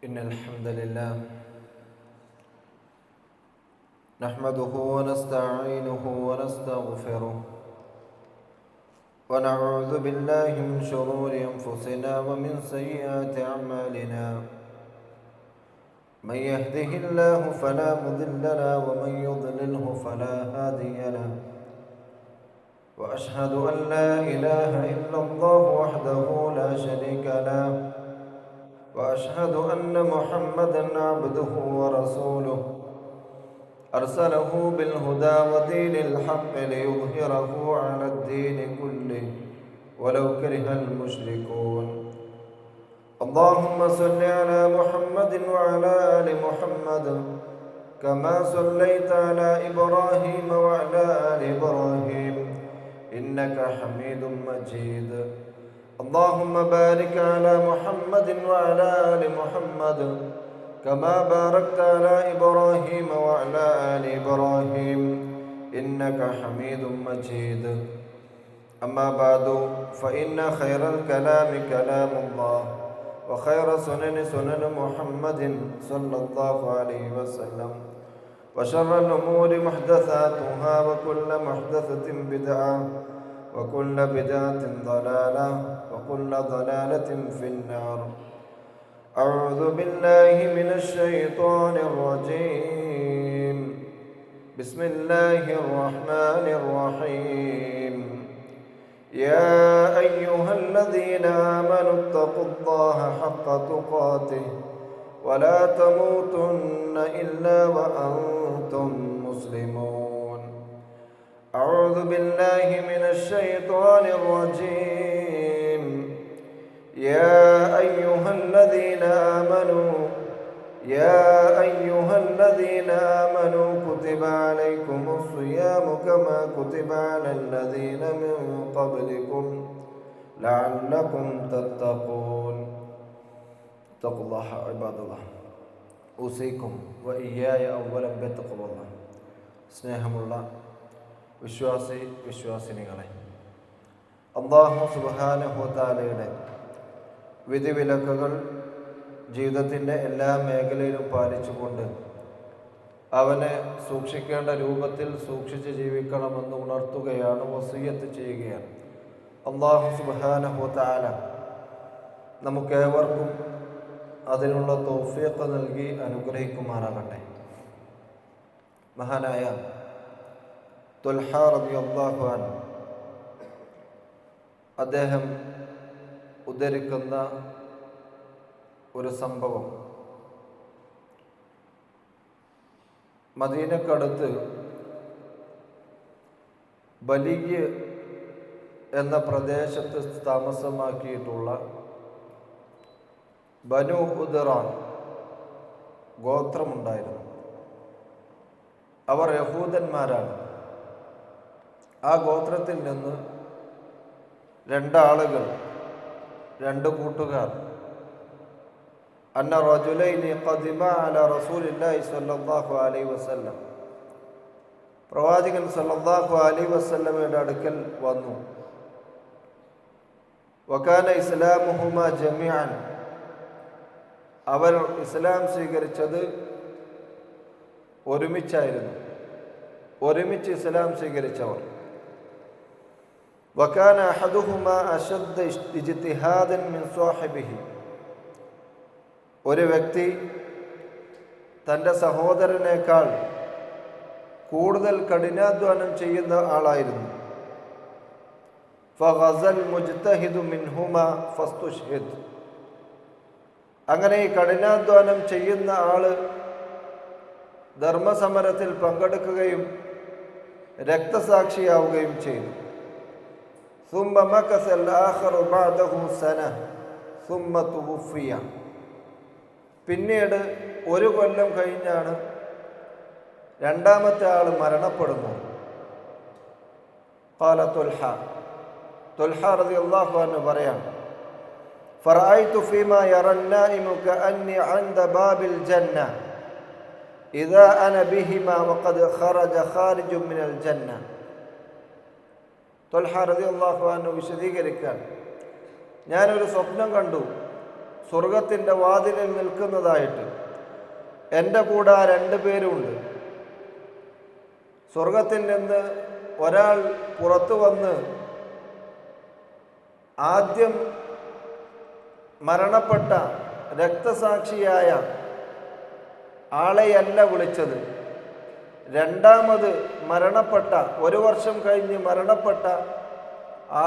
إن الحمد لله نحمده ونستعينه ونستغفره ونعوذ بالله من شرور أنفسنا ومن سيئات أعمالنا. من يهده الله فلا مضل له ومن يضلله فلا هادي له. وأشهد أن لا إله إلا الله وحده لا شريك له. وأشهد أن محمدًا عبده ورسوله أرسله بالهدى ودين الحق ليظهره على الدين كله ولو كره المشركون. اللهم صل على محمد وعلى آل محمد كما صليت على إبراهيم وعلى آل إبراهيم إنك حميد مجيد. اللهم بارك على محمد وعلى آل محمد كما باركت على إبراهيم وعلى آل إبراهيم إنك حميد مجيد. أما بعد فإن خير الكلام كلام الله وخير سنن سنن محمد صلى الله عليه وسلم وشر الأمور محدثاتها وكل محدثة بدعة وكل بدعة ضلالة وكل ضلالة في النار. أعوذ بالله من الشيطان الرجيم. بسم الله الرحمن الرحيم. يا أيها الذين آمنوا اتقوا الله حق تقاته ولا تموتن إلا وأنتم مسلمون. أعوذ بالله من الشيطان الرجيم. يا أيها الذين آمنوا كتب عليكم الصيام كما كتب على الذين من قبلكم لعلكم تتقون. اتقوا الله عباد الله. أوصيكم وإياي أولا بتقوى الله. സ്നേഹമുള്ള വിശ്വാസിനികളെ, അല്ലാഹു സുബ്ഹാനഹു വ തആലയുടെ വിധിവിലക്കുകൾ ജീവിതത്തിൻ്റെ എല്ലാ മേഖലയിലും പാലിച്ചുകൊണ്ട് അവനെ സൂക്ഷിക്കേണ്ട രൂപത്തിൽ സൂക്ഷിച്ച് ജീവിക്കണമെന്ന് ഉണർത്തുകയാണ്, വസിയ്യത്ത് ചെയ്യുകയാണ്. അല്ലാഹു സുബ്ഹാനഹു വ തആല നമുക്കേവർക്കും അതിനുള്ള തൗഫീഖ് നൽകി അനുഗ്രഹിക്കുമാറാകട്ടെ. മഹാനായ തുൽഹ റളിയല്ലാഹു അൻഹു അദ്ദേഹം ഉദ്ധരിക്കുന്ന ഒരു സംഭവം, മദീനക്കടുത്ത് ബലിയ് എന്ന പ്രദേശത്ത് താമസമാക്കിയിട്ടുള്ള ബനു ഉദ്റാൻ ഗോത്രമുണ്ടായിരുന്നു. അവർ യഹൂദന്മാരാണ്. ആ ഗോത്രത്തിൽ നിന്ന് രണ്ട് കൂട്ടുകാർ അന്ന റജുലൈനി ഖദിമ അലാ റസൂലില്ലാഹി സ്വല്ലല്ലാഹു അലൈഹി വസല്ലം, പ്രവാചകൻ സ്വല്ലല്ലാഹു അലൈഹി വസല്ലമയുടെ അടുക്കൽ വന്നു. വകാന ഇസ്ലാമുഹുമാ ജമീഅൻ, അവർ ഇസ്ലാം സ്വീകരിച്ചത് ഒരുമിച്ചായിരുന്നു, ഒരുമിച്ച് ഇസ്ലാം സ്വീകരിച്ചവർ. വകാന അഹദുഹുമാ അശദ്ദ ഇജ്തിഹാദൻ മിൻ സാഹിബിഹി, ഒരു വ്യക്തി തൻ്റെ സഹോദരനേക്കാൾ കൂടുതൽ കഠിനാധ്വാനം ചെയ്യുന്ന ആളായിരുന്നു. ഫഗസൽ മുജ്തഹിദു മിൻഹുമാ ഫസ്തുഷ്ഹിദ്, അങ്ങനെ ഈ കഠിനാധ്വാനം ചെയ്യുന്ന ആള് ധർമ്മസമരത്തിൽ പങ്കെടുക്കുകയും രക്തസാക്ഷിയാവുകയും ചെയ്തു. ثم مكث الآخر بعده سنة ثم توفي, പിന്നീട് ഒരു കൊല്ലം കഴിഞ്ഞാണ് രണ്ടാമത്തെ ആൾ മരണപ്പെടുന്നു. قال തുൽഹ റളിയല്ലാഹു അൻഹു പറയാം, فرأيت فيما يرى النائم كأني عند باب الجنة إذا أنا بهما وقد خارج من الجنة. തുൽഹ റളിയല്ലാഹു അൻഹു വിശദീകരിക്കാൻ, ഞാനൊരു സ്വപ്നം കണ്ടു. സ്വർഗത്തിൻ്റെ വാതിലിൽ നിൽക്കുന്നതായിട്ട്. എൻ്റെ കൂടെ ആ 2 പേരുണ്ട്. സ്വർഗത്തിൽ നിന്ന് ഒരാൾ പുറത്തു വന്ന് ആദ്യം മരണപ്പെട്ട രക്തസാക്ഷിയായ ആളെയല്ല വിളിച്ചത്, രണ്ടാമത് മരണപ്പെട്ട 1 വർഷം കഴിഞ്ഞ് മരണപ്പെട്ട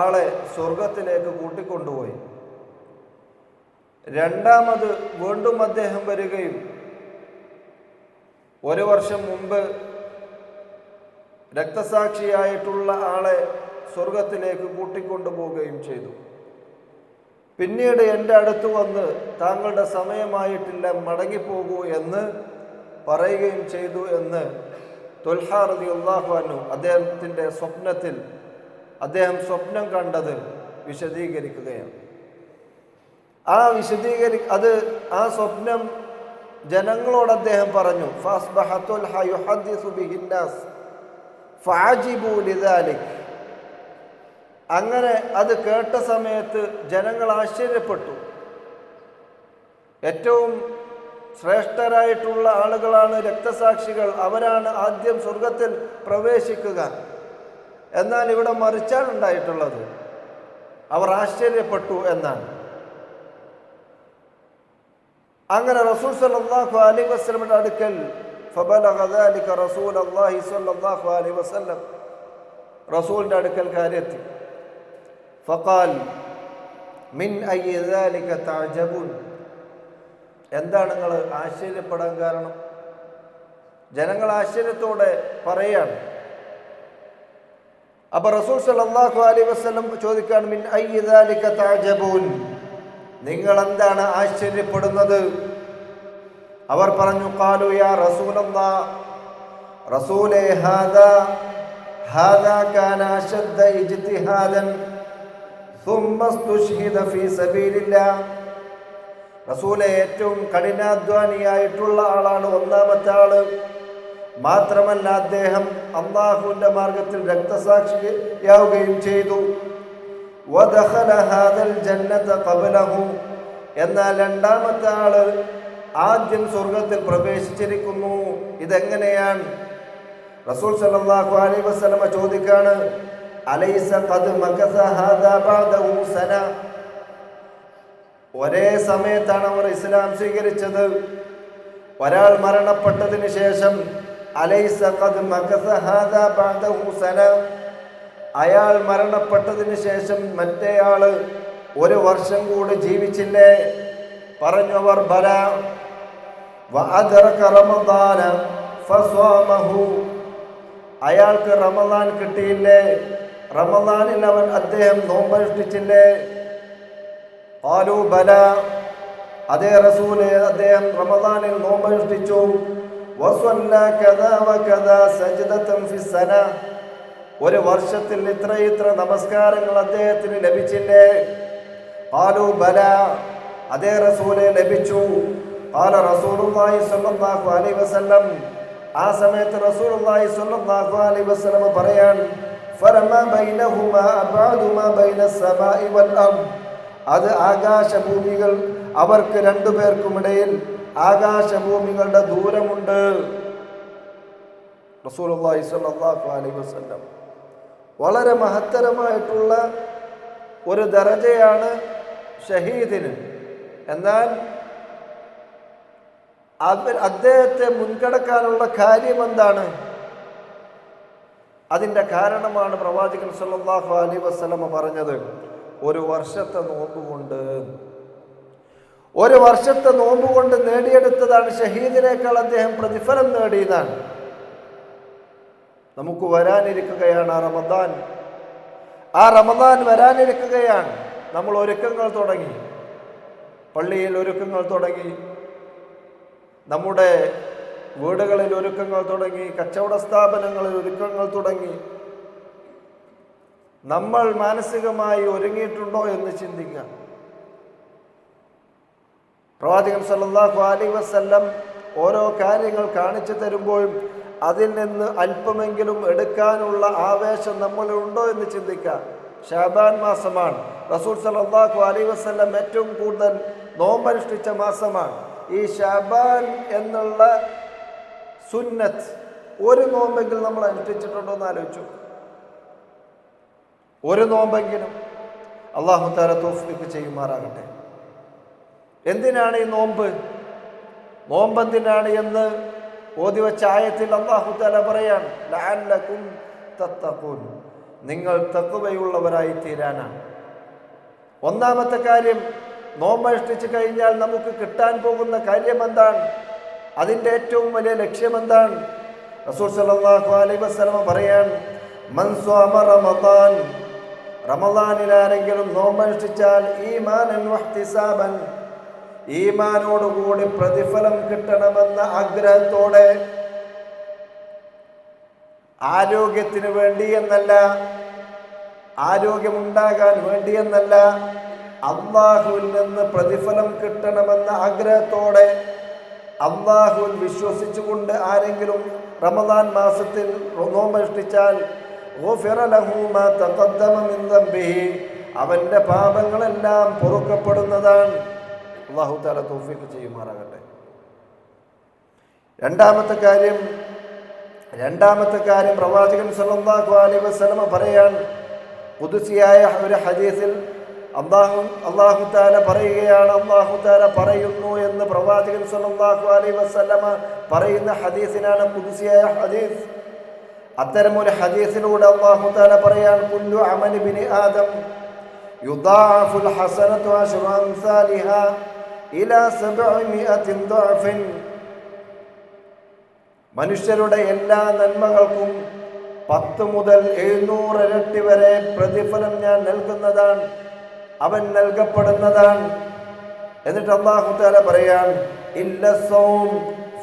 ആളെ സ്വർഗത്തിലേക്ക് കൂട്ടിക്കൊണ്ടുപോയി. രണ്ടാമത് വീണ്ടും അദ്ദേഹം വരികയും 1 വർഷം മുമ്പ് രക്തസാക്ഷിയായിട്ടുള്ള ആളെ സ്വർഗത്തിലേക്ക് കൂട്ടിക്കൊണ്ടുപോവുകയും ചെയ്തു. പിന്നീട് എൻ്റെ അടുത്ത് വന്ന് താങ്കളുടെ സമയമായിട്ടില്ല, മടങ്ങിപ്പോകൂ എന്ന് പറയുകയും ചെയ്തു എന്ന് ത്വൽഹാ റളിയല്ലാഹു അൻഹു അദ്ദേഹത്തിൻ്റെ സ്വപ്നത്തിൽ അദ്ദേഹം സ്വപ്നം കണ്ടത് വിശദീകരിക്കുകയാണ്. ആ സ്വപ്നം ജനങ്ങളോട് അദ്ദേഹം പറഞ്ഞു. ഫഅസ്ബഹ ത്വൽഹാ യുഹദ്ദിസു ബിഹിന്നാസ് ഫഅജിബു ലിദാലിക്. അങ്ങനെ അത് കേട്ട സമയത്ത് ജനങ്ങൾ ആശ്ചര്യപ്പെട്ടു. ഏറ്റവും ശ്രേഷ്ഠരായിട്ടുള്ള ആളുകളാണ് രക്തസാക്ഷികൾ, അവരാണ് ആദ്യം സ്വർഗത്തിൽ പ്രവേശിക്കുക. എന്നാൽ ഇവിടെ മറിച്ചാണ് ഉണ്ടായിട്ടുള്ളത്. അവർ ആശ്ചര്യപ്പെട്ടു എന്നാണ്. അങ്ങനെ റസൂൽ സല്ലല്ലാഹു അലൈഹി വസല്ലമയുടെ അടുക്കൽ ഫബലഗ ദാലിക റസൂലുള്ളാഹി സ്വല്ലല്ലാഹു അലൈഹി വസല്ലം, റസൂലിന്റെ അടുക്കൽ കാര്യത്തി. ഫഖാൽ മിൻ അയ്യി ദാലിക തഅജബൂൻ. എന്താണ് നിങ്ങൾ ആശ്ചര്യപ്പെടാൻ കാരണം? ജനങ്ങൾ ആശ്ചര്യത്തോടെ പറയാണ്. അപ്പോൾ റസൂൽ സല്ലല്ലാഹു അലൈഹി വസല്ലം ചോദിക്കാൻ, മിൻ അയ്യി ദാലിക തഅജബൂൻ, നിങ്ങൾ എന്താണ് ആശ്ചര്യപ്പെടുന്നത്? അവർ പറഞ്ഞു, ഖാലു യാ റസൂലല്ലാഹ്, റസൂലേ ഹാദാ കാന അശദ്ദ ഇജ്തിഹാദൻ ثم استشهد في سبيل الله. റസൂലെ, ഏറ്റവും കഠിനാധ്വാനിയായിട്ടുള്ള ആളാണ് ഒന്നാമത്തെ ആള്. മാത്രമല്ല അദ്ദേഹം അല്ലാഹുവിന്റെ മാർഗത്തിൽ രക്തസാക്ഷിയാവുകയും ചെയ്തു. വദഖല ഹാദൽ ജന്നത ഖബ്ലഹു. എന്നാൽ രണ്ടാമത്തെ ആള് ആദ്യം സ്വർഗത്തിൽ പ്രവേശിച്ചിരിക്കുന്നു. ഇതെങ്ങനെയാണ്? റസൂൽ സല്ലല്ലാഹു അലൈഹി വസല്ലമ ചോദിക്കാണ്, അലൈസ ഖദ് മകസ ഹാദാ ബഅദഹു സന. ഒരേ സമയത്താണ് അവർ ഇസ്ലാം സ്വീകരിച്ചത്. ഒരാൾ മരണപ്പെട്ടതിന് ശേഷം അലൈസ ഖദ് മകസ ഹാദാ ബഅദഹു സന, അയാൾ മരണപ്പെട്ടതിന് ശേഷം മറ്റേയാള് 1 വർഷം കൂടി ജീവിച്ചില്ലേ? പറഞ്ഞു അവർ, ബല. വഅദ്റക റമദാന ഫസ്വാമഹു. അയാൾക്ക് റമദാൻ കിട്ടിയില്ലേ? റമദാനിൽ അദ്ദേഹം നോമ്പനുഷ്ഠിച്ചില്ലേ? ഖാലൂ ബല. അതേ റസൂലേ, അദ്ദേഹം റമദാനിൽ നോമ്പനുഷ്ഠിച്ചു. വസല്ല കദാ വകദാ സജ്ദതൻ ഫിസ്സന. 1 വർഷത്തിൽ ഇത്ര നമസ്കാരങ്ങൾ അദ്ദേഹത്തിന് ലഭിച്ചില്ലേ? ഖാലൂ ബല. അതേ റസൂലേ, ലഭിച്ചു. ഖാല റസൂലുള്ളാഹി സ്വല്ലല്ലാഹു അലൈഹി വസല്ലം. ആ സമയത്ത് റസൂലുള്ളാഹി സ്വല്ലല്ലാഹു അലൈഹി വസല്ലം പറയാൻ, ഫലമാ ബൈനഹുമാ അബഅദു മാ ബൈന സമാഇ വൽ അർദ്. അത് ആകാശഭൂമികൾ, അവർക്ക് 2 പേർക്കുമിടയിൽ ആകാശഭൂമികളുടെ ദൂരമുണ്ട്. റസൂലുള്ളാഹി സ്വല്ലല്ലാഹു അലൈഹി വസല്ലം വളരെ മഹത്തരമായിട്ടുള്ള ഒരു ദറജയാണ് ഷഹീദിന്. എന്നാൽ അദ്ദേഹത്തെ മുൻകടക്കാനുള്ള കാര്യം എന്താണ്? അതിൻ്റെ കാരണമാണ് പ്രവാചകൻ സല്ലല്ലാഹു അലൈഹി വസല്ലം പറഞ്ഞത്, 1 വർഷത്തെ നോമ്പ് കൊണ്ട്. 1 വർഷത്തെ നോമ്പ് കൊണ്ട് നേടിയെടുത്തതാണ്. ഷഹീദിനേക്കാൾ അദ്ദേഹം പ്രതിഫലം നേടിയതാണ്. നമുക്ക് വരാനിരിക്കുകയാണ് റമദാൻ. ആ റമദാൻ വരാനിരിക്കുകയാണ്. നമ്മൾ ഒരുക്കങ്ങൾ തുടങ്ങി, പള്ളിയിൽ ഒരുക്കങ്ങൾ തുടങ്ങി, നമ്മുടെ വീടുകളിൽ ഒരുക്കങ്ങൾ തുടങ്ങി, കച്ചവട സ്ഥാപനങ്ങളിൽ ഒരുക്കങ്ങൾ തുടങ്ങി. നമ്മൾ മാനസികമായി ഒരുങ്ങിയിട്ടുണ്ടോ എന്ന് ചിന്തിക്കുക. പ്രവാചകൻ സല്ലല്ലാഹു അലൈഹി വസല്ലം ഓരോ കാര്യങ്ങൾ കാണിച്ചു തരുമ്പോഴും അതിൽ നിന്ന് അല്പമെങ്കിലും എടുക്കാനുള്ള ആവേശം നമ്മളുണ്ടോ എന്ന് ചിന്തിക്കുക. ശഅബാൻ മാസമാണ്. റസൂൽ സല്ലല്ലാഹു അലൈഹി വസല്ലം ഏറ്റവും കൂടുതൽ നോമ്പനുഷ്ഠിച്ച മാസമാണ്. ഈ ശഅബാൻ എന്നുള്ള സുന്നത്ത് ഒരു നോമ്പെങ്കിലും നമ്മൾ അനുഷ്ഠിച്ചിട്ടുണ്ടോ എന്ന് ആലോചിച്ചു. ഒരു നോമ്പെങ്കിലും. അല്ലാഹു തആല തൗഫീഖ് ചെയ്യുമാറാകട്ടെ. എന്തിനാണ് ഈ നോമ്പ്? നോമ്പെന്തിനാണ് എന്ന് ഓതി വച്ച ആയത്തിൽ അല്ലാഹു തആല പറയാണ്, ലഅല്ലകും തത്തഖൂൻ, നിങ്ങൾ തഖ്വയുള്ളവരായി തീരാനാണ്. ഒന്നാമത്തെ കാര്യം, നോമ്പനുഷ്ഠിച്ചു കഴിഞ്ഞാൽ നമുക്ക് കിട്ടാൻ പോകുന്ന കാര്യം എന്താണ്? അതിൻ്റെ ഏറ്റവും വലിയ ലക്ഷ്യം എന്താണ്? റസൂൽ സല്ലല്ലാഹു അലൈഹി വസല്ലം പറയാൻ, മൻ സ്വമ റമദാൻ, റമദാനിൽ ആരെങ്കിലും നോമ്പനുഷ്ഠിച്ചാൽ ഈമാനൻ വഹ്തിസാബൻ, ഈമാനോടുകൂടി പ്രതിഫലം കിട്ടണമെന്ന ആഗ്രഹത്തോടെ, ആരോഗ്യത്തിന് വേണ്ടി എന്നല്ല, ആരോഗ്യമുണ്ടാകാൻ വേണ്ടി എന്നല്ല, അല്ലാഹുവിൽ നിന്ന് പ്രതിഫലം കിട്ടണമെന്ന ആഗ്രഹത്തോടെ അല്ലാഹുവിൽ വിശ്വസിച്ചുകൊണ്ട് ആരെങ്കിലും റമദാൻ മാസത്തിൽ നോമ്പനുഷ്ഠിച്ചാൽ ഗുഫിറ ലഹു മാ തഖദ്ദമ മിൻ ദംബിഹി, അവന്റെ പാപങ്ങളെല്ലാം പൊറുക്കപ്പെടുന്നതാണ്. അല്ലാഹു തആല തൗഫീഖ് ചെയ്യുമാറാകട്ടെ. രണ്ടാമത്തെ കാര്യം പ്രവാചകൻ സല്ലല്ലാഹു അലൈഹി വസല്ലം പറയാൻ, ഖുദ്സിയായ ഒരു ഹദീസിൽ അല്ലാഹു തആല പറയുകയാണ്, അല്ലാഹു തആല പറയുന്നു എന്ന് പ്രവാചകൻ സല്ലല്ലാഹു അലൈഹി വസല്ലം പറയുന്ന ഹദീസിനാണ് ഖുദ്സിയായ ഹദീസ്. അത്തരമൊരു ഹദീസിലൂടെ അല്ലാഹു തആല പറയാൻ, കുല്ലു അമലി ബിനി ആദം യുദാഅഫുൽ ഹസനതു അശ്റു അംസാലിഹാ ഇലാ 700 ദഅഫിൻ, മനുഷ്യരുടെ എല്ലാ നന്മകൾക്കും 10 മുതൽ 700 ഇരട്ടി വരെ പ്രതിഫലം ഞാൻ നൽകുന്നതാണ്, അവൻ നൽകപ്പെടുന്നതാണ്. എന്നിട്ട് അല്ലാഹു തആല പറയാൻ, ഇല്ല സൗം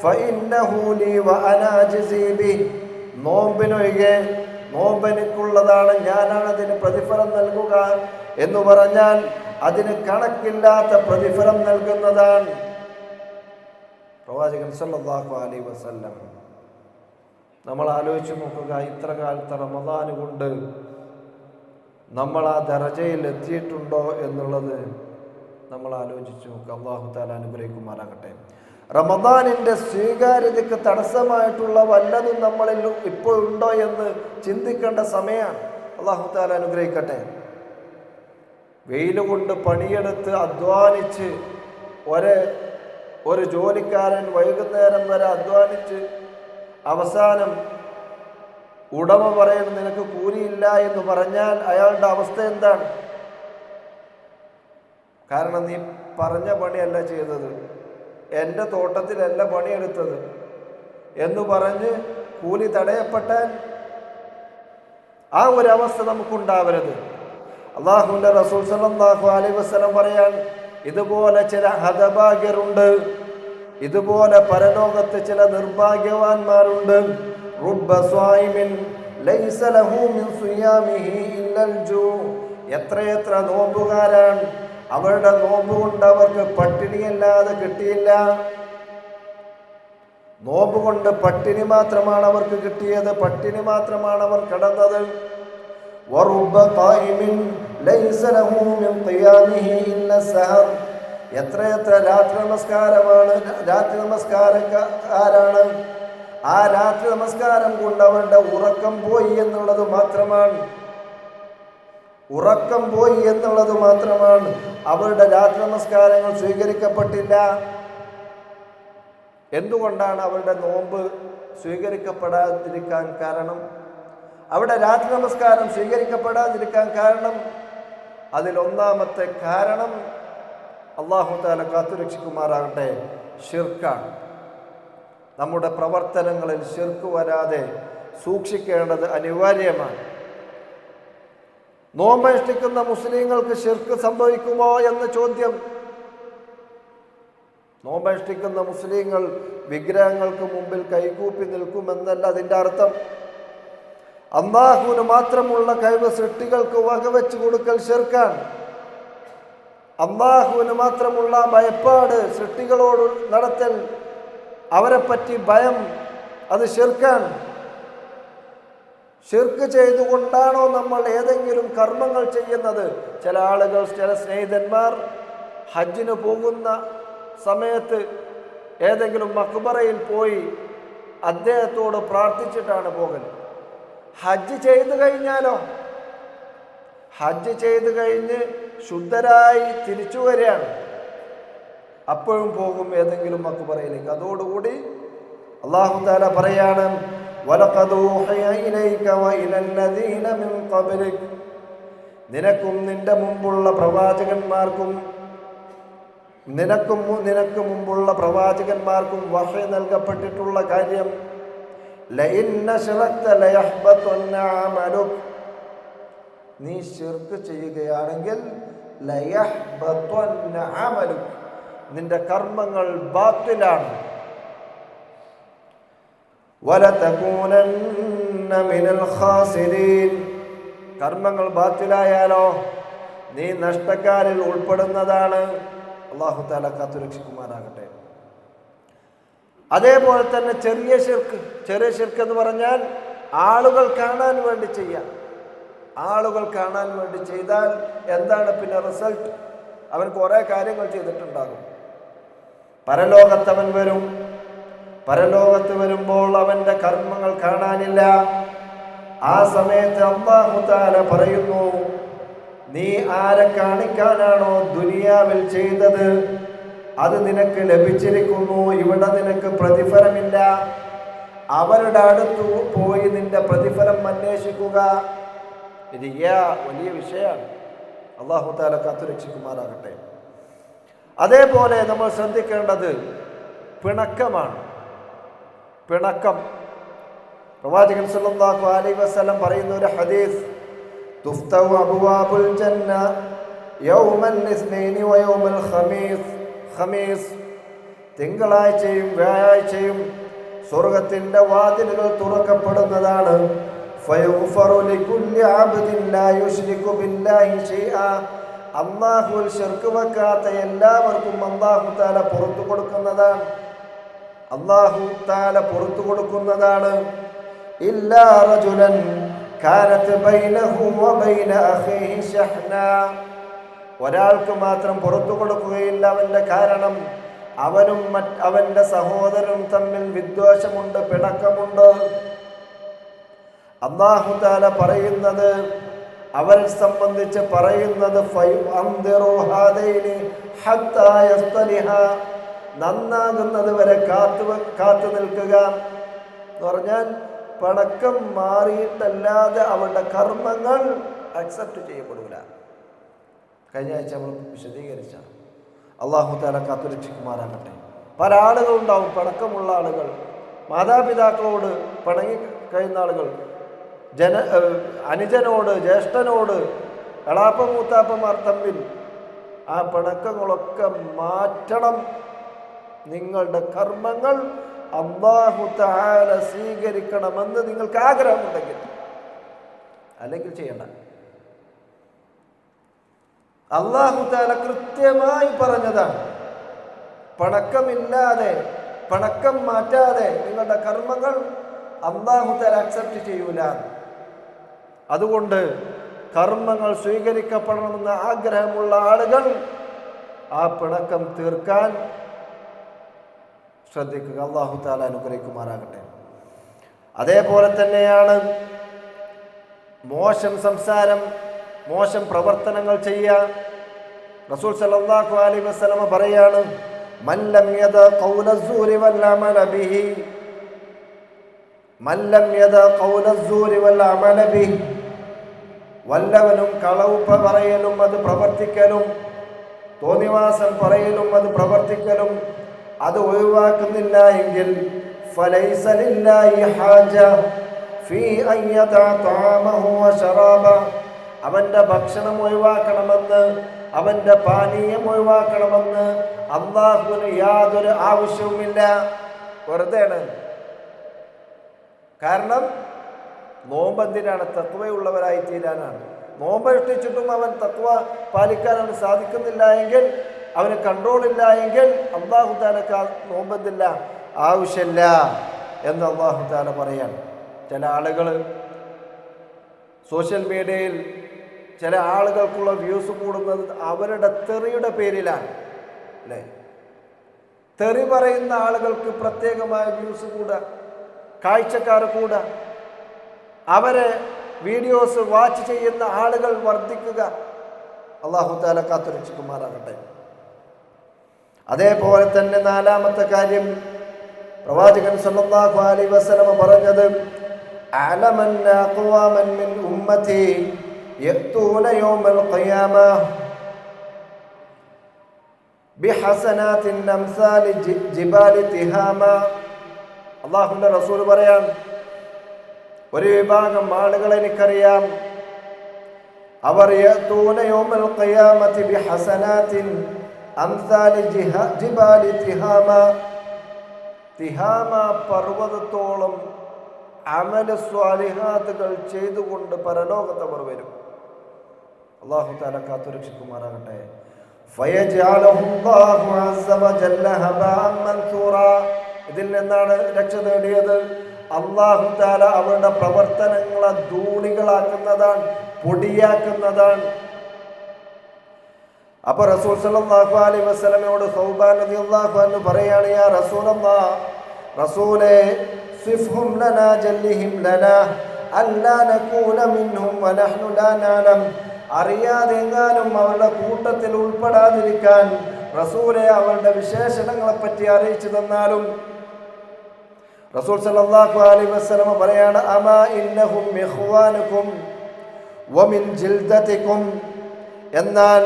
ഫഇന്നഹു ലി വഅനാ അജ്സി ബിഹി, നോമ്പിനൊഴികെ നോമ്പെനിക്കുള്ളതാണ്, ഞാനാണ് അതിന് പ്രതിഫലം നൽകുക എന്ന് പറഞ്ഞാൽ അതിന് കണക്കില്ലാത്ത പ്രതിഫലം നൽകുന്നതാണ്. പ്രവാചകൻ സല്ലല്ലാഹു അലൈഹി വസല്ലം. നമ്മൾ ആലോചിച്ച് നോക്കുക, ഇത്ര കാലത്തെ റമദാൻ കൊണ്ട് നമ്മൾ ആ ദറജയിൽ എത്തിയിട്ടുണ്ടോ എന്നുള്ളത് നമ്മൾ ആലോചിച്ച് നോക്കുക. അല്ലാഹു തആല അനുഗ്രഹിക്കുമാറാകട്ടെ. റമദാനിൻ്റെ സ്വീകാര്യതയ്ക്ക് തടസ്സമായിട്ടുള്ള വല്ലതും നമ്മളിൽ ഇപ്പോഴുണ്ടോ എന്ന് ചിന്തിക്കേണ്ട സമയമാണ്. അല്ലാഹു തആല അനുഗ്രഹിക്കട്ടെ. വെയിലുകൊണ്ട് പണിയെടുത്ത് അധ്വാനിച്ച് ഒരു ജോലിക്കാരൻ വൈകുന്നേരം വരെ അധ്വാനിച്ച് അവസാനം ഉടമ പറയുന്നത് നിനക്ക് കൂലിയില്ല എന്ന് പറഞ്ഞാൽ അയാളുടെ അവസ്ഥ എന്താണ്? കാരണം നീ പറഞ്ഞ പണിയല്ല ചെയ്തത്, എൻ്റെ തോട്ടത്തിലല്ല പണിയെടുത്തത് എന്ന് പറഞ്ഞ് കൂലി തടയപ്പെട്ടാൽ ആ ഒരവസ്ഥ നമുക്കുണ്ടാവരുത്. അല്ലാഹുവിൻ്റെ റസൂൽ സല്ലല്ലാഹു അലൈഹി വസല്ലം പറയാൻ, ഇതുപോലെ ചില ഹതഭാഗ്യരുണ്ട്, ഇതുപോലെ പരലോകത്ത് ചില നിർഭാഗ്യവാന്മാരുണ്ട്. റുബ്ബ സ്വായിമിൻ ലൈസ ലഹു മിൻ സിയാമിഹി ഇല്ലൽ ജൂ, എത്രയെത്ര നോമ്പുകാരാണ്, അവരുടെ നോമ്പ് കൊണ്ട് അവർക്ക് പട്ടിണിയല്ലാതെ കിട്ടിയില്ല. നോമ്പ് കൊണ്ട് പട്ടിണി മാത്രമാണ് അവർക്ക് കിട്ടിയത്, പട്ടിണി മാത്രമാണ് അവർ കടന്നത്. വറുബ്ബ ഖായിമിൻ ലൈസ ലഹു മിൻ ഖിയാമിഹി ഇല്ല സഹർ, എത്രയെത്ര രാത്രി നമസ്കാരക്കാരാണ്, ആ രാത്രി നമസ്കാരം കൊണ്ട് അവരുടെ ഉറക്കം പോയി എന്നുള്ളത് മാത്രമാണ്, അവരുടെ രാത്രി നമസ്കാരങ്ങൾ സ്വീകരിക്കപ്പെട്ടില്ല. എന്തുകൊണ്ടാണ് അവരുടെ നോമ്പ് സ്വീകരിക്കപ്പെടാതിരിക്കാൻ കാരണം? അവിടെ രാത്രി നമസ്കാരം സ്വീകരിക്കപ്പെടാതിരിക്കാൻ കാരണം, അതിലൊന്നാമത്തെ കാരണം അല്ലാഹു തആല കാത്തുരക്ഷിക്കുമാറാകട്ടെ, ശിർക്കാണ്. നമ്മുടെ പ്രവർത്തനങ്ങളിൽ ശിർക്ക് വരാതെ സൂക്ഷിക്കേണ്ടത് അനിവാര്യമാണ്. നോമ്പനുഷ്ഠിക്കുന്ന മുസ്ലിങ്ങൾക്ക് ശിർക്ക് സംഭവിക്കുമോ എന്ന ചോദ്യം. നോമ്പനുഷ്ഠിക്കുന്ന മുസ്ലിങ്ങൾ വിഗ്രഹങ്ങൾക്ക് മുമ്പിൽ കൈകൂപ്പി നിൽക്കുമെന്നല്ല അതിൻ്റെ അർത്ഥം. അല്ലാഹുവിന് മാത്രമുള്ള കഴിവ് സൃഷ്ടികൾക്ക് വകവെച്ച് കൊടുക്കൽ ശിർക്കാണ്. അല്ലാഹുവിന് മാത്രമുള്ള ഭയപ്പാട് സൃഷ്ടികളോട് നടത്തൽ, അവരെപ്പറ്റി ഭയം, അത് ശിർക്കാണ്. ശിർക്ക് ചെയ്തുകൊണ്ടാണോ നമ്മൾ ഏതെങ്കിലും കർമ്മങ്ങൾ ചെയ്യുന്നത്? ചില ആളുകൾ, ചില സ്നേഹിതന്മാർ ഹജ്ജിന് പോകുന്ന സമയത്ത് ഏതെങ്കിലും മക്ബറയിൽ പോയി അദ്ദേഹത്തോട് പ്രാർത്ഥിച്ചിട്ടാണ് പോകൽ. ഹജ്ജ് ചെയ്തു കഴിഞ്ഞാലോ, ഹജ്ജ് ചെയ്തു കഴിഞ്ഞ് ശുദ്ധരായി തിരിച്ചു വരികയാണ്, അപ്പോഴും പോകും ഏതെങ്കിലും മക്ബറയിലേക്ക്. അതോടുകൂടി അല്ലാഹു തആല പറയാണ്, വലഖദ് ഊഹിയ ഇലൈക വഇലൽ ലദീന മിൻ ഖബ്ലിക്, നിനക്കും നിന്റെ മുമ്പുള്ള പ്രവാചകന്മാർക്കും നിനക്ക് മുമ്പുള്ള പ്രവാചകന്മാർക്കും വഹി നൽകപ്പെട്ടിട്ടുള്ള കാര്യം, ലഇൻ അശ്റക്ത ലയഹ്ബതുന്ന അമലുക്, നീ ശിർക്ക് ചെയ്യുകയാണെങ്കിൽ ലയഹ്ബതുന്ന അമലുക്, നിന്റെ കർമ്മങ്ങൾ ബാത്തിലാണ്. വലതകൂനന്ന മിനൽ ഖാസിരീൻ, കർമ്മങ്ങൾ ബാത്തിലായാലോ നീ നഷ്ടക്കാരിൽ ഉൾപ്പെടുന്നതാണ്. അല്ലാഹു തആല കാത്തുരക്ഷിക്കുമാറാകട്ടെ. അതേപോലെ തന്നെ ചെറിയ ശിർക്ക് എന്ന് പറഞ്ഞാൽ ആളുകൾ കാണാൻ വേണ്ടി ചെയ്യാം. ആളുകൾ കാണാൻ വേണ്ടി ചെയ്താൽ എന്താണ് പിന്നെ റിസൾട്ട്? അവൻ കുറേ കാര്യങ്ങൾ ചെയ്തിട്ടുണ്ടാകും. പരലോകത്തവൻ വരും. പരലോകത്ത് വരുമ്പോൾ അവൻ്റെ കർമ്മങ്ങൾ കാണാനില്ല. ആ സമയത്ത് അല്ലാഹു തആല പറയുന്നു, നീ ആരെ കാണിക്കാനാണോ ദുനിയാവിൽ ചെയ്തത് അത് നിനക്ക് ലഭിച്ചിരിക്കുന്നു, ഇവിടെ നിനക്ക് പ്രതിഫലമില്ല. അവരുടെ അടുത്ത് പോയി നിന്റെ പ്രതിഫലം അന്വേഷിക്കുക. ഇത് വലിയ വിഷയമാണ്. അല്ലാഹു തആല കാത്തുരക്ഷിക്കുമാറാകട്ടെ. അതേപോലെ നമ്മൾ ശ്രദ്ധിക്കേണ്ടത് പിണക്കമാണ്. പിണക്കം, പ്രവാചകൻ സല്ലല്ലാഹു അലൈഹി വസല്ലം പറയുന്ന ഒരു ഹദീസ്, തുഫ്തഹു അബ്വാബുൽ ജന്ന യൗമൽ ഇസ്നൈനി വയൗമൽ ഖമീസ്, തിങ്കളാഴ്ചയും വ്യാഴാഴ്ചയും സ്വർഗത്തിന്റെ വാതിലുകൾ തുറക്കപ്പെടുന്നതാണ്. ഫയുഗ്ഫറു ലികുല്ലി അബ്ദിൻ ലാ യുശ്രികു ബില്ലാഹി ശൈഅ, അല്ലാഹുവിൽ ശിർക്ക് വെക്കാത്ത എല്ലാവർക്കും അല്ലാഹു തആല പുറത്തു കൊടുക്കുന്നതാണ്. അല്ലാഹു തആല പുറത്തു കൊടുക്കുന്നതാണ്. ഇല്ലാ റജുലൻ കാനത് ബൈനഹു വബൈന അഖീഹി ശഹ്ന, ഒരാൾക്ക് മാത്രം പുറത്തു കൊടുക്കുകയില്ല. അവന്റെ കാരണം അവനും അവന്റെ സഹോദരനും തമ്മിൽ വിദ്വേഷമുണ്ട്, പിണക്കമുണ്ട്. അല്ലാഹു തആല പറയുന്നത്, അവരെ സംബന്ധിച്ച് പറയുന്നത്, ഫയുഅൻദിറു ഹാദൈനി ഹത്താ യസ്തലിഹ, നന്നാകുന്നത് വരെ കാത്തു നിൽക്കുക എന്ന് പറഞ്ഞാൽ പണക്കം മാറിയിട്ടല്ലാതെ അവരുടെ കർമ്മങ്ങൾ അക്സെപ്റ്റ് ചെയ്യപ്പെടില്ല. കഴിഞ്ഞ ആഴ്ച നമ്മൾ വിശദീകരിച്ച. അല്ലാഹു തആല കാത്തുരക്ഷിക്കുമാറാകട്ടെ. പല ആളുകളുണ്ടാവും പണക്കമുള്ള ആളുകൾ, മാതാപിതാക്കളോട് പിണങ്ങി കഴിയുന്ന ആളുകൾ, അനുജനോട്, ജ്യേഷ്ഠനോട്, എളാപ്പ മൂത്താപ്പമാർ തമ്മിൽ. ആ പിണക്കങ്ങളൊക്കെ മാറ്റണം. നിങ്ങളുടെ കർമ്മങ്ങൾ അല്ലാഹു തആല സ്വീകരിക്കണമെന്ന് നിങ്ങൾക്ക് ആഗ്രഹമുണ്ടെങ്കിൽ, അല്ലെങ്കിൽ ചെയ്യണ്ട. അല്ലാഹു തആല കൃത്യമായി പറഞ്ഞതാണ്, പണക്കമില്ലാതെ, പണക്കം മാറ്റാതെ നിങ്ങളുടെ കർമ്മങ്ങൾ അല്ലാഹു തആല അക്സെപ്റ്റ് ചെയ്യൂല. അതുകൊണ്ട് കർമ്മങ്ങൾ സ്വീകരിക്കപ്പെടണമെന്ന് ആഗ്രഹമുള്ള ആളുകൾ ആ പിണക്കം തീർക്കാൻ ശ്രദ്ധിക്കുക. അല്ലാഹു തആല അനുഗ്രഹിക്കുമാറാകട്ടെ. അതേപോലെ തന്നെയാണ് മോശം സംസാരം, മോശം പ്രവർത്തനങ്ങൾ ചെയ്യുക. റസൂൽ സല്ലല്ലാഹു അലൈഹി വസല്ലം പറയാണ്, മൻ ലം യദ ഖൗലസ്സൂരി വൽ അമല ബിഹി, മൻ ലം യദ ഖൗലസ്സൂരി വൽ അമല ബിഹി, വല്ലവനും കളവ് പറയലും അത് പ്രവർത്തിക്കലും, തോന്നിവാസം പറയലും അത് പ്രവർത്തിക്കലും അത് ഒഴിവാക്കുന്നില്ല എങ്കിൽ, ഫലൈസ ലില്ലാഹി ഹാജ ഫീ അൻ യദഅ തഅമഹു വശറാബ, അവന്റെ ഭക്ഷണം ഒഴിവാക്കണമെന്ന്, അവന്റെ പാനീയം ഒഴിവാക്കണമെന്ന് അല്ലാഹുവിന് യാതൊരു ആവശ്യവുമില്ല. വെറുതെയാണ്. കാരണം നോമ്പെന്തിനാണ്? തഖ്വയുള്ളവരായി തീരാനാണ്. നോമ്പ് അനുഷ്ഠിച്ചിട്ടും അവൻ തഖ്വ പാലിക്കാൻ അവന് സാധിക്കുന്നില്ല എങ്കിൽ, അവന് കൺട്രോൾ ഇല്ല എങ്കിൽ അല്ലാഹു തആലക്ക് നോമ്പെന്തില്ല, ആവശ്യമില്ല എന്ന് അല്ലാഹു തആല പറയാൻ. ചില ആളുകൾ സോഷ്യൽ മീഡിയയിൽ ചില ആളുകൾക്കുള്ള വ്യൂസ് കൂടുന്നത് അവരുടെ തെറിയുടെ പേരിലാണ്, അല്ലേ? തെറി പറയുന്ന ആളുകൾക്ക് പ്രത്യേകമായ വ്യൂസ് കൂടുക, കാഴ്ചക്കാർ കൂടുക, അവരെ വീഡിയോസ് വാച്ച് ചെയ്യുന്ന ആളുകൾ വർദ്ധിക്കുക. അല്ലാഹു തആല കാത്തുരക്ഷിക്കുമാറാകട്ടെ. അതേപോലെ തന്നെ നാലാമത്തെ കാര്യം പ്രവാചകൻ സല്ലല്ലാഹു അലൈഹി വസല്ലം പറഞ്ഞത്, അലമന്ന അഖ്വാമൻ മിൻ ഉമ്മതി യഅ്തൂന യൗമൽ ഖിയാമ ബിഹസനാത്തിൻ അംസാലി ജിബാലി തിഹാമ. അല്ലാഹുവിന്റെ റസൂൽ പറയാൻ, ഒരു വിഭാഗം ആളുകളെ എനിക്കറിയാം, അവർ യഅ്തൂന യൗമൽ ഖിയാമത്തി ബിഹസനാത്തിൻ അംസാലി ജിബാലി തിഹാമ. തിഹാമ പർവ്വതത്തോളം അമല സ്വാലിഹാത്തുകൾ ചെയ്തുകൊണ്ട് പരലോകത്തവർ വരും. അല്ലാഹു തആല കാത്തുരക്ഷിക്കുമാറാകട്ടെ. ഫയജഅലഹുല്ലാഹു അസ്സ വജല്ല ഹബാഅൻ മൻസൂറാ. ഇതിൽ നിന്നാണ് രക്ഷ നേടിയത്. അല്ലാഹു തആല അവരുടെ പ്രവർത്തനങ്ങളെ ധൂളികളാക്കുന്നതാണ്, പൊടിയാക്കുന്നതാണ്. അപ്പോൾ റസൂൽ സല്ലല്ലാഹു അലൈഹി വസല്ലമയോട് സൗബാൻ റളിയല്ലാഹു അൻഹു പറയാണ്, യാ റസൂലല്ലാഹ്, റസൂലേ, സിഫ്ഹും ലനാ ജല്ലിഹിം ലനാ അല്ലാ നകൂന മിൻഹും വനഹ്നു ലാ നഅലം. അറിയാതെങ്ങാനും അവരുടെ കൂട്ടത്തിൽ ഉൾപ്പെടാതിരിക്കാൻ റസൂലെ അവരുടെ വിശേഷണങ്ങളെ പറ്റി അറിയിച്ചു തന്നാലും. റസൂൽ സല്ലല്ലാഹു അലൈഹി വസല്ലം പറയാണ്, അമാ ഇന്നഹും ഇഖ്വാനുകും വമിൻ ജിൽദതികും. എന്നാൽ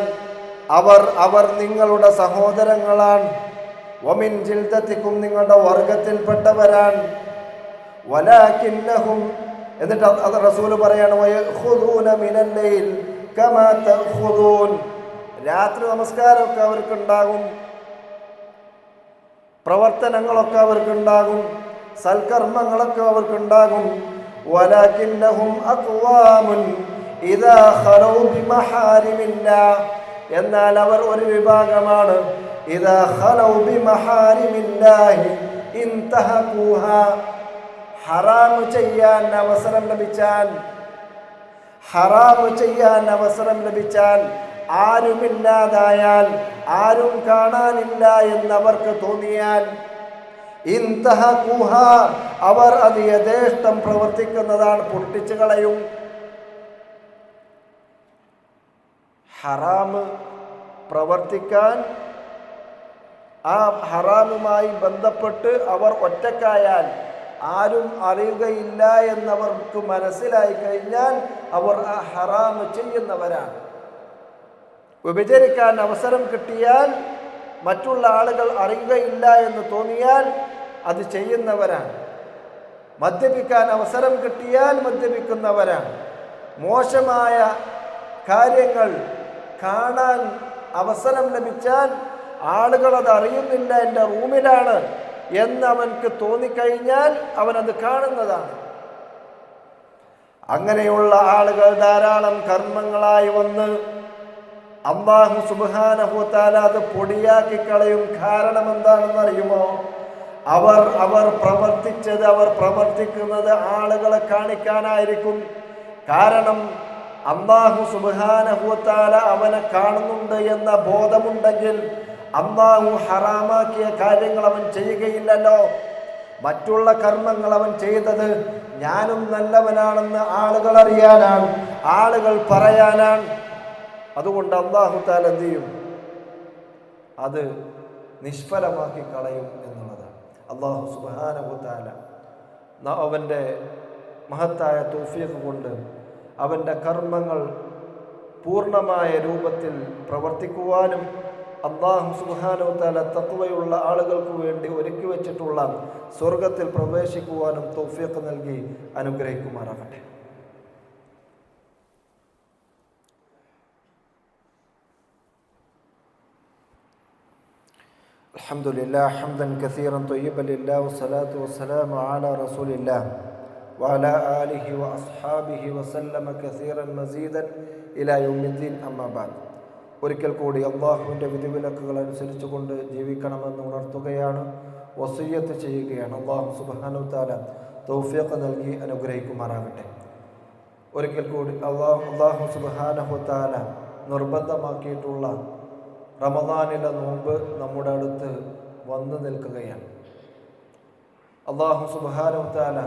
അവർ നിങ്ങളുടെ സഹോദരങ്ങളാണ്. വമിൻ ജിൽദതികും, നിങ്ങളുടെ വർഗത്തിൽപ്പെട്ടവരാണ്. വലാകിന്നഹും, എന്നിട്ട് അത് റസൂൽ പറയാണ്, വയഖുദൂന മിനൽ ലൈൽ കമാ തഖുദൂൻ. രാത്രി നമസ്കാരമൊക്കെ അവർക്കുണ്ടാകും, പ്രവർത്തനങ്ങളൊക്കെ അവർക്കുണ്ടാകും, സൽക്കർമ്മങ്ങളൊക്കെ അവർക്കുണ്ടാകും. വലാകിന്നഹും അഖ്വാമുൻ ഇദാ ഖലൗ ബിമഹാരിമില്ലാഹ്. എന്നാൽ അവർ ഒരു വിഭാഗമാണ്, ഇദാ ഖലൗ ബിമഹാരിമില്ലാഹി ഇൻതഹഖൂഹാ. ഹറാമ് ചെയ്യാൻ അവസരം ലഭിച്ചാൽ, ആരുമില്ലാതായാൽ, ആരും കാണാനില്ല എന്നവർക്ക് തോന്നിയാൽ, ഇൻതഹഖൂഹ, അവർ അത് യഥേഷ്ടം പ്രവർത്തിക്കുന്നതാണ്, പൊട്ടിച്ചു കളയും. ഹറാമ് പ്രവർത്തിക്കാൻ, ആ ഹറാമുമായി ബന്ധപ്പെട്ട് അവർ ഒറ്റക്കായാൽ, ആരും അറിയുകയില്ല എന്നവർക്ക് മനസ്സിലായി കഴിഞ്ഞാൽ അവർ ആ ഹറാമ് ചെയ്യുന്നവരാണ്. വ്യഭിചരിക്കാൻ അവസരം കിട്ടിയാൽ, മറ്റുള്ള ആളുകൾ അറിയുകയില്ല എന്ന് തോന്നിയാൽ അത് ചെയ്യുന്നവരാണ്. മദ്യപിക്കാൻ അവസരം കിട്ടിയാൽ മദ്യപിക്കുന്നവരാണ്. മോശമായ കാര്യങ്ങൾ കാണാൻ അവസരം ലഭിച്ചാൽ, ആളുകൾ അത് അറിയുന്നില്ല, എൻ്റെ റൂമിലാണ് എന്നവൻക്ക് തോന്നിക്കഴിഞ്ഞാൽ അവനത് കാണുന്നതാണ്. അങ്ങനെയുള്ള ആളുകൾ ധാരാളം കർമ്മങ്ങളായി വന്ന് അല്ലാഹു സുബ്ഹാനഹു വ തആല അത് പൊടിയാക്കി കളയും. കാരണം എന്താണെന്ന് അറിയുമോ? അവർ പ്രവർത്തിക്കുന്നത് ആളുകളെ കാണിക്കാനായിരിക്കും. കാരണം അല്ലാഹു സുബ്ഹാനഹു വ തആല അവനെ കാണുന്നുണ്ട് എന്ന ബോധമുണ്ടെങ്കിൽ അല്ലാഹു ഹറാമാക്കിയ കാര്യങ്ങൾ അവൻ ചെയ്യുകയില്ലല്ലോ. മറ്റുള്ള കർമ്മങ്ങൾ അവൻ ചെയ്തത് ഞാനും നല്ലവനാണെന്ന് ആളുകൾ അറിയാനാണ്, ആളുകൾ പറയാനാണ്. അതുകൊണ്ട് അല്ലാഹു തആല എന്ത് ചെയ്യും? അത് നിഷ്ഫലമാക്കി കളയും എന്നുള്ളതാണ്. അല്ലാഹു സുബ്ഹാനഹു വ തആല അവൻ്റെ മഹത്തായ തൗഫീഖ് കൊണ്ട് അവൻ്റെ കർമ്മങ്ങൾ പൂർണ്ണമായ രൂപത്തിൽ പ്രവർത്തിക്കുവാനും അല്ലാഹു സുബ്ഹാനഹു വ തആല തഖ്വയുള്ള ആളുകൾക്ക് വേണ്ടി ഒരുക്കി വെച്ചിട്ടുള്ള സ്വർഗത്തിൽ പ്രവേശിക്കുവാനും തൗഫീഖ് നൽകി അനുഗ്രഹിക്കുമാറാകട്ടെ. അൽഹംദുലില്ലാഹ് ഹംദൻ കസീറൻ ത്വയ്യിബൻ ലില്ലാഹി വസ്സലാത്തു വസ്സലാമു അലാ റസൂലില്ലാഹ് വഅലാ ആലിഹി വഅസ്ഹാബിഹി വസല്ലമ കസീറൻ മസീദൻ ഇലാ യൗമിദ്ദീൻ. അമ്മാ ബഅദ്. ഒരിക്കൽ കൂടി അല്ലാഹുവിൻ്റെ വിധിവിലക്കുകൾ അനുസരിച്ചുകൊണ്ട് ജീവിക്കണമെന്ന് ഉണർത്തുകയാണ്, വസിയ്യത്ത് ചെയ്യുകയാണ്. അല്ലാഹു സുബ്ഹാനഹു വ തആല തൗഫീഖ് നൽകി അനുഗ്രഹിക്കുമാറാകട്ടെ. ഒരിക്കൽ കൂടി അല്ലാഹു സുബ്ഹാനഹു തആല നിർബന്ധമാക്കിയിട്ടുള്ള റമദാനിലെ നോമ്പ് നമ്മുടെ അടുത്ത് വന്നു നിൽക്കുകയാണ്. അല്ലാഹു സുബ്ഹാനഹു തആല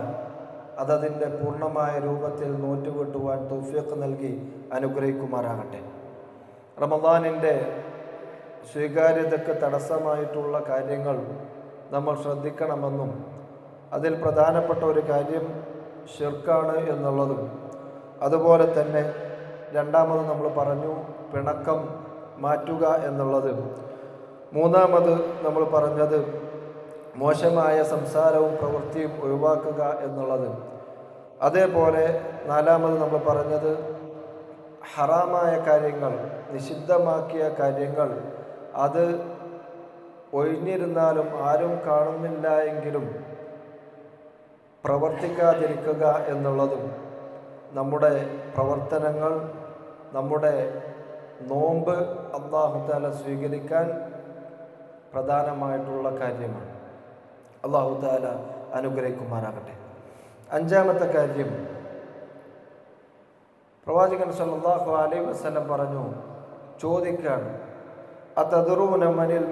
അതതിൻ്റെ പൂർണ്ണമായ രൂപത്തിൽ നോറ്റുവെട്ടുവാൻ തൗഫീഖ് നൽകി അനുഗ്രഹിക്കുമാറാകട്ടെ. റമദാനിൻ്റെ സ്വീകാര്യതയ്ക്ക് തടസ്സമായിട്ടുള്ള കാര്യങ്ങൾ നമ്മൾ ശ്രദ്ധിക്കണമെന്നും അതിൽ പ്രധാനപ്പെട്ട ഒരു കാര്യം ശിർക്കാണ് എന്നുള്ളതും, അതുപോലെ തന്നെ രണ്ടാമത് നമ്മൾ പറഞ്ഞു പിണക്കം മാറ്റുക എന്നുള്ളത്, മൂന്നാമത് നമ്മൾ പറഞ്ഞത് മോശമായ സംസാരവും പ്രവൃത്തിയും ഒഴിവാക്കുക എന്നുള്ളത്, അതേപോലെ നാലാമത് നമ്മൾ പറഞ്ഞത് ഹറാമായ കാര്യങ്ങൾ, നിഷിദ്ധമാക്കിയ കാര്യങ്ങൾ അത് ഒഴിഞ്ഞിരുന്നാലും ആരും കാണുന്നില്ല എങ്കിലും പ്രവർത്തിക്കാതിരിക്കുക എന്നുള്ളതും നമ്മുടെ പ്രവർത്തനങ്ങൾ, നമ്മുടെ നോമ്പ് അല്ലാഹു തആല സ്വീകരിക്കാൻ പ്രധാനമായിട്ടുള്ള കാര്യമാണ്. അല്ലാഹു തആല അനുഗ്രഹിക്കുമാറാകട്ടെ. അഞ്ചാമത്തെ കാര്യം, പ്രവാചകൻ സല്ലല്ലാഹു അലൈഹി വസല്ലം പറഞ്ഞു, ചോദിക്കാണ്, അതദ്റൂന മനിൽ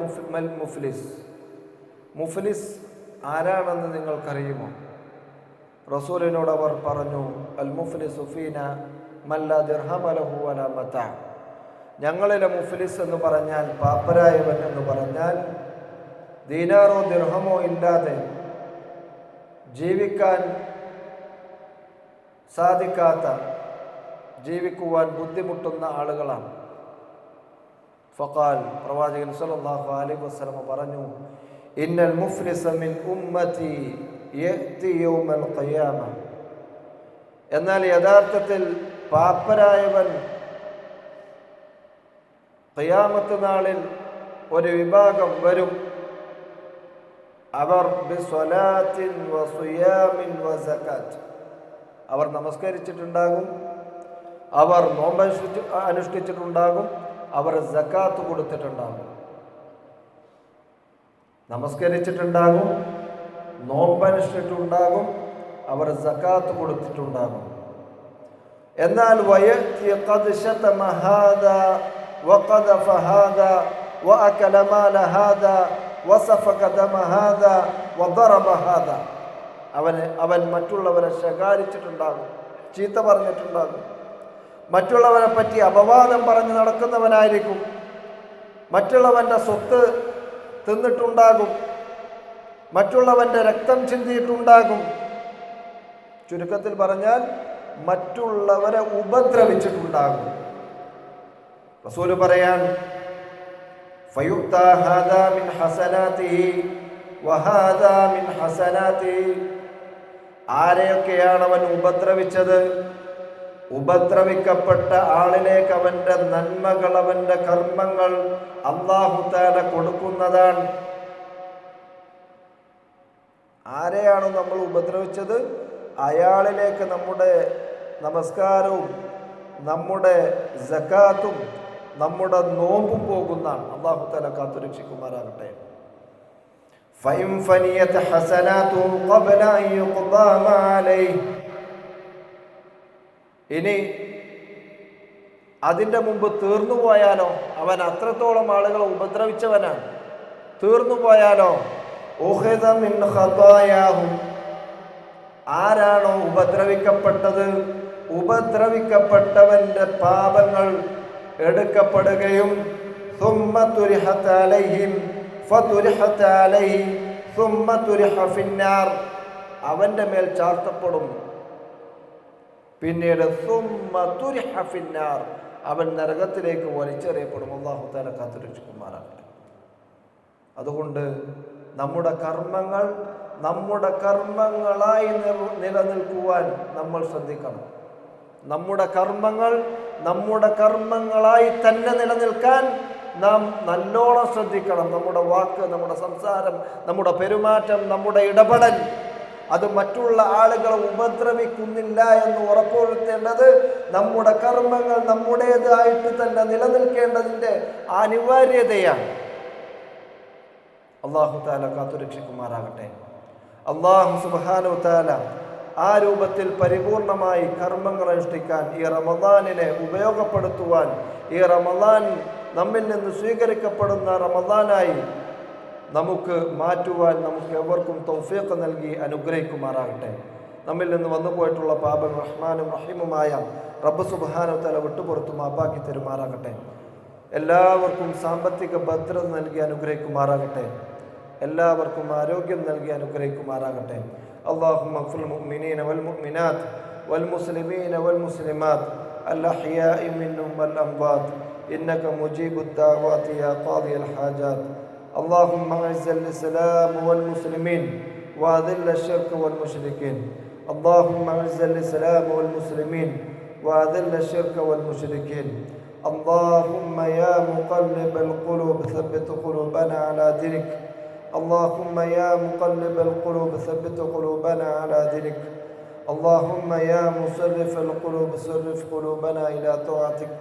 മുഫ്ലിസ്, മുഫ്ലിസ് ആരാണെന്ന് നിങ്ങൾക്കറിയുമോ? റസൂലിനോട് അവർ പറഞ്ഞു, അൽ മുഫ്ലിസു ഫീന മൻ ലാ ദിർഹമ ലഹു വലാ മതാ, ഞങ്ങളിലെ മുഫ്ലിസ് എന്ന് പറഞ്ഞാൽ, പാപ്പരായവൻ എന്ന് പറഞ്ഞാൽ, ദീനാറോ ദിർഹമോ ഇല്ലാതെ ജീവിക്കാൻ സാധിക്കാത്ത, ജീവിക്കുവാൻ ബുദ്ധിമുട്ടുന്ന ആളുകളാണ്. ഫഖാൽ, പ്രവാചകൻ സല്ലല്ലാഹു അലൈഹി വസല്ലം പറഞ്ഞു, ഇന്നൽ മുഫ്ലിസ മിൻ ഉമ്മത്തി യഅതി യൗമൽ ഖിയാമ, എന്നാൽ യഥാർത്ഥത്തിൽ പാപ്പരായവൻ ഖിയാമത്ത് നാളിൽ ഒരു വിഭാഗം വരും. അവർ ബിസ്വലാത്തിൻ വസിയാമിൻ വസകാത്ത്, അവർ നമസ്കരിച്ചിട്ടുണ്ടാകും, അവർ നോമ്പ് അനുഷ്ഠിച്ചിട്ടുണ്ടാകും, അവർ സകാത്ത് കൊടുത്തിട്ടുണ്ടാകും. നമസ്കരിച്ചിട്ടുണ്ടാകും, നോമ്പനുഷ്ഠിച്ചിട്ടുണ്ടാകും, അവർ സകാത്ത് കൊടുത്തിട്ടുണ്ടാകും. എന്നാൽ വയഅതി ഖദ് ശതമ ഹാദാ വഖദഫ ഹാദാ വഅകല മാല ഹാദാ വസഫക ദമ ഹാദാ വദറബ ഹാദാ, അവൻ മറ്റുള്ളവരെ ശകാരിച്ചിട്ടുണ്ടാകും, ചീത്ത പറഞ്ഞിട്ടുണ്ടാകും, മറ്റുള്ളവരെ പറ്റി അപവാദം പറഞ്ഞ് നടക്കുന്നവനായിരിക്കും, മറ്റുള്ളവൻ്റെ സ്വത്ത് തിന്നിട്ടുണ്ടാകും, മറ്റുള്ളവൻ്റെ രക്തം ചിന്തിയിട്ടുണ്ടാകും. ചുരുക്കത്തിൽ പറഞ്ഞാൽ മറ്റുള്ളവരെ ഉപദ്രവിച്ചിട്ടുണ്ടാകും. റസൂല് പറയാൻ, ഫയുക്താ ഹാദാ മിൻ ഹസനാതിഹി വഹാദാ മിൻ ഹസനാതിഹി, ആരെയൊക്കെയാണ് അവൻ ഉപദ്രവിച്ചത്, ഉപദ്രവിക്കപ്പെട്ട ആളിലേക്ക് അവൻ്റെ നന്മകൾ, അവൻ്റെ കർമ്മങ്ങൾ അല്ലാഹു തആല കൊടുക്കുന്നതാണ്. ആരെയാണോ നമ്മൾ ഉപദ്രവിച്ചത് അയാളിലേക്ക് നമ്മുടെ നമസ്കാരവും നമ്മുടെ സകാത്തും നമ്മുടെ നോമ്പും പോകുന്നതാണ്. അല്ലാഹു തആല കാത്തുരക്ഷിക്കുമാറാകട്ടെ. ഫഇൻ ഫനിയത് ഹസനാതുഹു ഖബ്ല അൻ യുഖ്ദാ മാ അലൈഹി, ഇനി അതിൻ്റെ മുമ്പ് തീർന്നു പോയാലോ, അവൻ അത്രത്തോളം ആളുകളെ ഉപദ്രവിച്ചവനാണ്, തീർന്നു പോയാലോ, ഉഖിദ മിൻ ഖതായാഹും, ആരാണോ ഉപദ്രവിക്കപ്പെട്ടത് ഉപദ്രവിക്കപ്പെട്ടവന്റെ പാപങ്ങൾ എടുക്കപ്പെടുകയും ثم ترحت عليهم فترحت عليه ثم ترح في النار, അവന്റെ മേൽ ചാർത്തപ്പെടും, പിന്നീട് ثم ترح في النار, അവൻ നരകത്തിലേക്ക് വലിച്ചെറിയപ്പെടും. അല്ലാഹു തആല കാത്തുരക്ഷിക്കുമാറാകട്ടെ. അതുകൊണ്ട് നമ്മുടെ കർമ്മങ്ങളായി നിലനിൽക്കുവാൻ നമ്മൾ ശ്രദ്ധിക്കണം. നമ്മുടെ കർമ്മങ്ങളായി തന്നെ നിലനിൽക്കാൻ നാം നല്ലോണം ശ്രദ്ധിക്കണം. നമ്മുടെ വാക്ക്, നമ്മുടെ സംസാരം, നമ്മുടെ പെരുമാറ്റം, നമ്മുടെ ഇടപെടൽ അത് മറ്റുള്ള ആളുകളെ ഉപദ്രവിക്കുന്നില്ല എന്ന് ഉറപ്പുവരുത്തേണ്ടത് നമ്മുടെ കർമ്മങ്ങൾ നമ്മുടേതായിട്ട് തന്നെ നിലനിൽക്കേണ്ടതിൻ്റെ അനിവാര്യതയാണ്. അല്ലാഹു തആല കാത്തുരക്ഷിക്കുമാറാകട്ടെ. അല്ലാഹു സുബ്ഹാനഹു തആല ആ രൂപത്തിൽ പരിപൂർണമായി കർമ്മങ്ങൾ അനുഷ്ഠിക്കാൻ, ഈ റമദാനിനെ ഉപയോഗപ്പെടുത്തുവാൻ, ഈ റമദാൻ നമ്മിൽ നിന്ന് സ്വീകരിക്കപ്പെടുന്ന റമദാനായി നമുക്ക് മാറ്റുവാൻ നമുക്ക് എവർക്കും തൗഫീഖ് നൽകി അനുഗ്രഹിക്കുമാറാകട്ടെ. നമ്മിൽ നിന്ന് വന്നുപോയിട്ടുള്ള പാപങ്ങൾ റഹ്മാനും റഹീമുമായ റബ്ബ് സുബ്ഹാനഹു വ തആല വിട്ടുപുറത്തു മാപ്പാക്കി തരുമാറാകട്ടെ. എല്ലാവർക്കും സാമ്പത്തിക ഭദ്രത നൽകി അനുഗ്രഹിക്കുമാറാകട്ടെ. എല്ലാവർക്കും ആരോഗ്യം നൽകി അനുഗ്രഹിക്കുമാറാകട്ടെ. അല്ലാഹുമ്മ ഗ്ഫിർ മുഅ്മിനീന വൽ മുഅ്മിനാത്ത് വൽ മുസ്ലിമീന വൽ മുസ്ലിമാത്ത് അൽഅഹ്യാഇ മിൻഹും വൽ അംവാത്ത് ഇന്നക മുജീബുദ് ദഅവാതി യാ ഖാദിയൽ ഹാജാത്ത്. اللهم اعز الاسلام والمسلمين واذل الشرك والمشركين. اللهم اعز الاسلام والمسلمين واذل الشرك والمشركين. اللهم يا مقلب القلوب ثبت قلوبنا على دينك. اللهم يا مقلب القلوب ثبت قلوبنا على دينك. اللهم يا مصرف القلوب صرف قلوبنا الى طاعتك.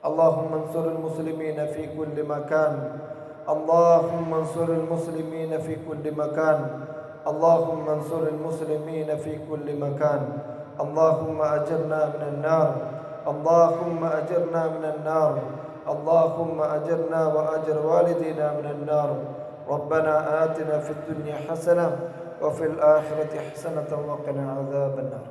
اللهم انصر المسلمين في كل مكان. اللهم انصر المسلمين في كل مكان. اللهم انصر المسلمين في كل مكان. اللهم أجرنا من النار. اللهم أجرنا من النار. اللهم أجرنا وأجر والدينا من النار. ربنا آتنا في الدنيا حسنة وفي الآخرة حسنة وقنا عذاب النار.